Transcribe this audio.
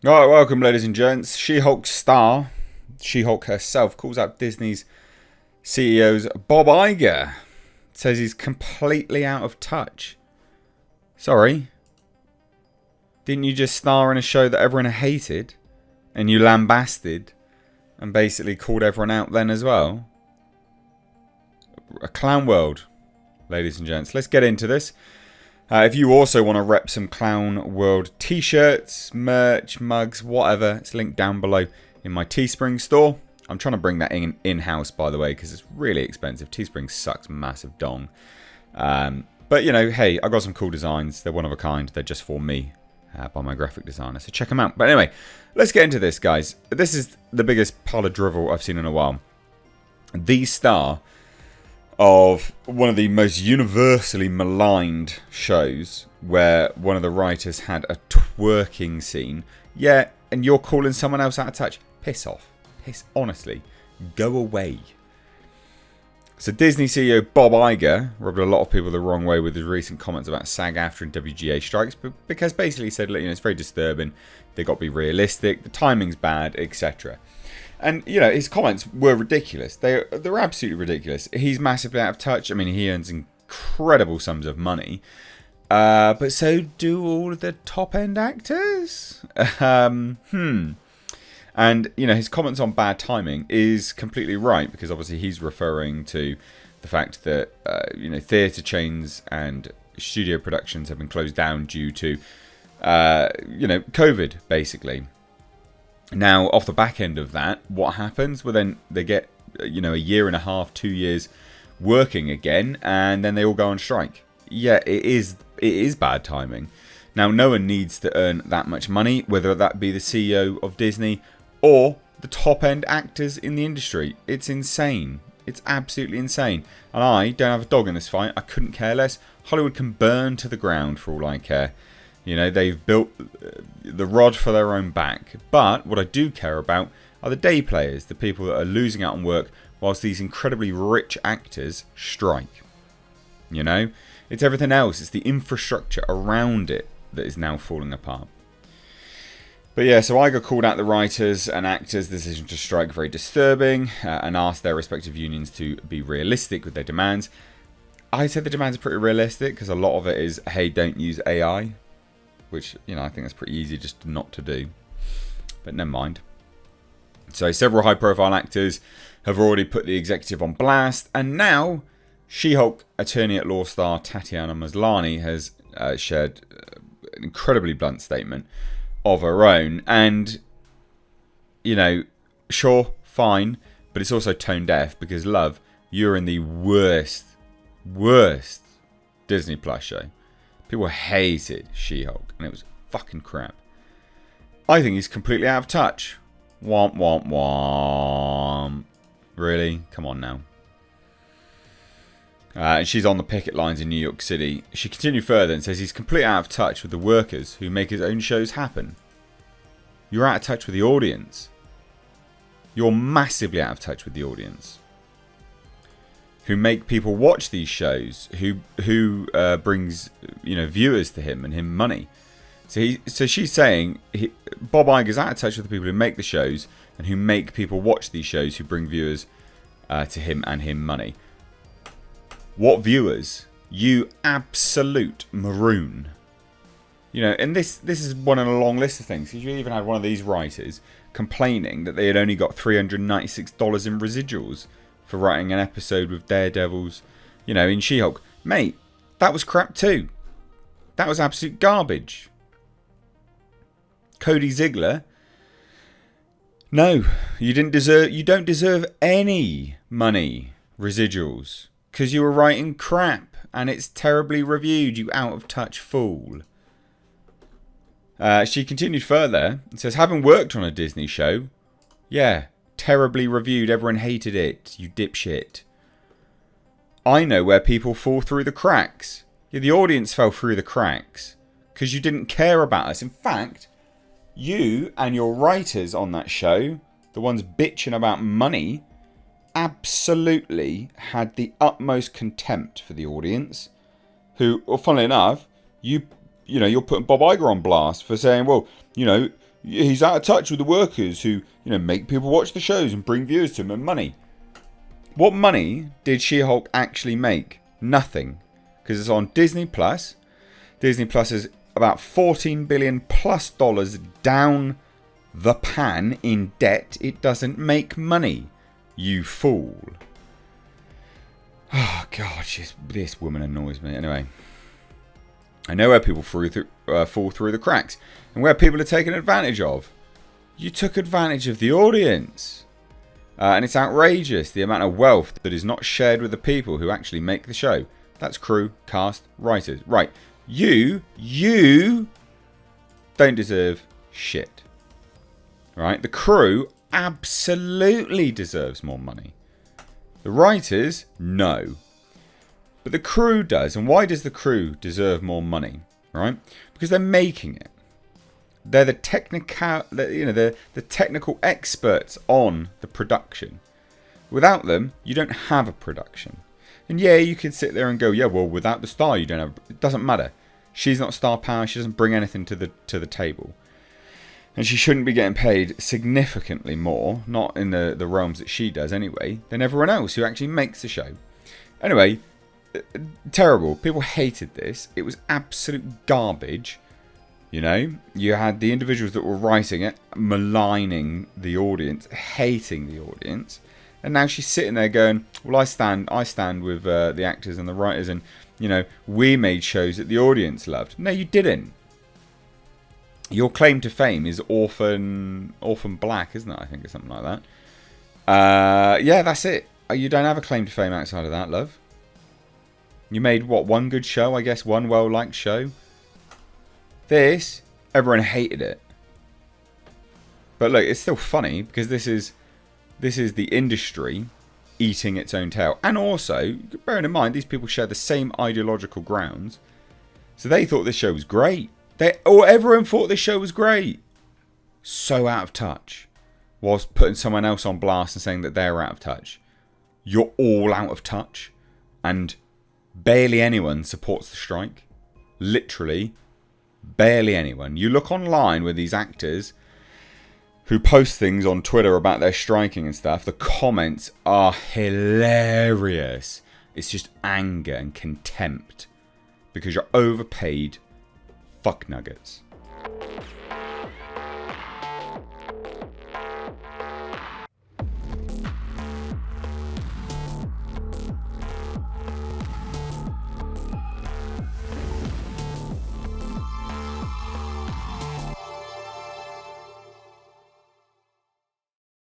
Alright, welcome ladies and gents. She-Hulk star, She-Hulk herself, calls out Disney's CEO's Bob Iger. Says he's completely out of touch. Sorry? Didn't you just star in a show that everyone hated? And you lambasted? And basically called everyone out then as well? A clown world, ladies and gents. Let's get into this. If you also want to rep some Clown World t-shirts, merch, mugs, whatever, it's linked down below in my Teespring store. I'm trying to bring that in-house, by the way, because it's really expensive. Teespring sucks massive dong. But, you know, hey, I got some cool designs. They're one of a kind. They're just for me by my graphic designer. So check them out. But anyway, let's get into this, guys. This is the biggest pile of drivel I've seen in a while. The star of one of the most universally maligned shows where one of the writers had a twerking scene. Yeah, and you're calling someone else out of touch. Piss off. Honestly. Go away. So Disney CEO Bob Iger rubbed a lot of people the wrong way with his recent comments about SAG-AFTRA and WGA strikes, because basically he said, look, you know, it's very disturbing. They've got to be realistic. The timing's bad, etc. And, you know, his comments were ridiculous. They're absolutely ridiculous. He's massively out of touch. I mean, he earns incredible sums of money. But so do all of the top-end actors. And, you know, his comments on bad timing is completely right, because obviously he's referring to the fact that, you know, theatre chains and studio productions have been closed down due to, you know, COVID, basically. Now, off the back end of that, what happens? Well, then they get, you know, a year and a half, 2 years working again, and then they all go on strike. Yeah, it is bad timing. Now, no one needs to earn that much money, whether that be the CEO of Disney or the top-end actors in the industry. It's insane. It's absolutely insane. And I don't have a dog in this fight. I couldn't care less. Hollywood can burn to the ground for all I care. You know, they've built the rod for their own back. But what I do care about are the day players, the people that are losing out on work whilst these incredibly rich actors strike. You know, it's everything else. It's the infrastructure around it that is now falling apart. But yeah, so Iger called out the writers and actors' decision to strike very disturbing and asked their respective unions to be realistic with their demands. I said the demands are pretty realistic because a lot of it is, hey, don't use AI. Which, you know, I think that's pretty easy just not to do. But never mind. So several high-profile actors have already put the executive on blast. And now, She-Hulk attorney-at-law star Tatiana Maslany has shared an incredibly blunt statement of her own. And, you know, sure, fine. But it's also tone-deaf because, love, you're in the worst Disney Plus show. People hated She-Hulk, and it was fucking crap. I think he's completely out of touch. Womp, womp, womp. Really? Come on now. And she's on the picket lines in New York City. She continued further and says he's completely out of touch with the workers who make his own shows happen. You're out of touch with the audience. You're massively out of touch with the audience. Who make people watch these shows, who brings, you know, viewers to him and him money. So she's saying Bob Iger's out of touch with the people who make the shows and who make people watch these shows, who bring viewers to him and him money. What viewers? You absolute maroon. You know, and this is one in a long list of things. Because you even had one of these writers complaining that they had only got $396 in residuals for writing an episode with Daredevil's, you know, in She-Hulk. Mate, that was crap too. That was absolute garbage. Cody Ziegler, no, you don't deserve any money residuals because you were writing crap and it's terribly reviewed, you out of touch fool. She continued further and says, having worked on a Disney show, yeah, terribly reviewed, everyone hated it, you dipshit. I know where people fall through the cracks. Yeah, the audience fell through the cracks because you didn't care about us. In fact, you and your writers on that show, the ones bitching about money, absolutely had the utmost contempt for the audience. Who, well, funnily enough, you're putting Bob Iger on blast for saying, well, you know, He's out of touch with the workers who, make people watch the shows and bring viewers to him and money. What money did She-Hulk actually make? Nothing. Because it's on Disney Plus. Disney Plus is about $14 billion plus down the pan in debt. It doesn't make money. You fool. Oh, God, this woman annoys me. Anyway, I know where people fall through the cracks and where people are taken advantage of. You took advantage of the audience. And it's outrageous, the amount of wealth that is not shared with the people who actually make the show. That's crew, cast, writers. Right, you don't deserve shit. Right, the crew absolutely deserves more money. The writers, no. But the crew does. And why does the crew deserve more money? Right? Because they're making it. They're the technical experts on the production. Without them, you don't have a production. And yeah, you can sit there and go, yeah, well, without the star, you don't have. It doesn't matter. She's not star power. She doesn't bring anything to the table. And she shouldn't be getting paid significantly more, not in the realms that she does anyway, than everyone else who actually makes the show. Anyway, terrible. People hated this. It was absolute garbage. You had the individuals that were writing it, maligning the audience, hating the audience. And now she's sitting there going, well, I stand with the actors and the writers, and, we made shows that the audience loved. No, you didn't. Your claim to fame is Orphan Black, isn't it? I think, or something like that. Yeah, that's it. You don't have a claim to fame outside of that, love. You made, one good show, I guess, one well-liked show. This, everyone hated it. But look, it's still funny, because this is the industry eating its own tail. And also, bearing in mind, these people share the same ideological grounds. So they thought this show was great. Everyone thought this show was great. So out of touch. Whilst putting someone else on blast and saying that they're out of touch. You're all out of touch. And barely anyone supports the strike. Literally, barely anyone. You look online with these actors who post things on Twitter about their striking and stuff. The comments are hilarious. It's just anger and contempt. Because you're overpaid fuck nuggets.